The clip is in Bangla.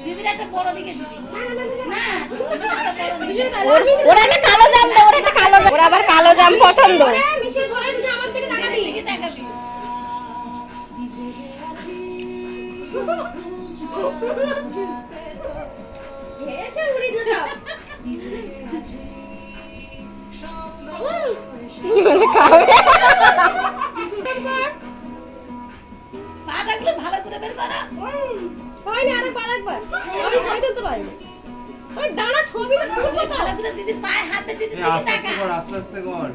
দিদির একটা বড় দিকে দিবি না, ওরা একটা কালো জাম দাও, ওরা একটা কালো জাম, ওরা আবার কালো জাম পছন্দ। মিশে ধরে তুই আমার দিকে তাকাবি, দিকে তাকাবি। এসে উড়ি দুটো বলে খাবে। পাটাগুলো ভালো করে বের করা হয় না, আরেকবার আরেকবার আমি ছবি তুলতে পারি না। ওই দাঁড়া, ছবিটা তুলবো তো। ভালো করে দিদির পায়ে হাত দে, দিদির দিকে আস্তে আস্তে তাকা। কর, আস্তে আস্তে কর।